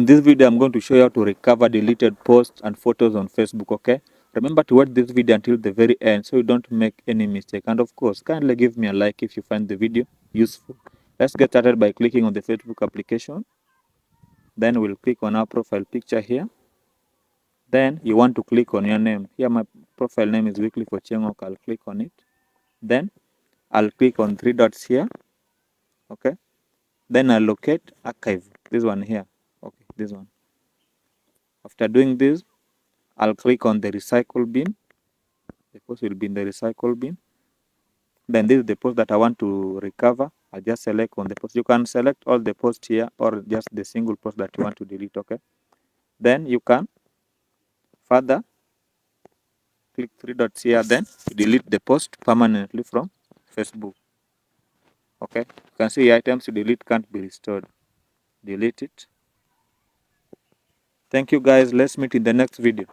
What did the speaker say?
this video, I'm going to show you how to recover deleted posts and photos on Facebook, okay? Remember to watch this video until the very end so you don't make any mistake. And of course, kindly give me a like if you find the video useful. Let's get started by clicking on the Facebook application. Then we'll click on our profile picture here. Then you want to click on your name. Here my profile name is Weekly for Chengok. I'll click on it. Then I'll click on three dots here, okay? Then I'll locate archive, this one here, okay, this one. After doing this, I'll click on the recycle bin. The post will be in the recycle bin. Then this is the post that I want to recover. I just select on the post. You can select all the posts here or just the single post that you want to delete, okay? Then you can further click three dots here, then delete the post permanently from Facebook. Okay, you can see items to delete can't be restored. Delete it. Thank you guys. Let's meet in the next video.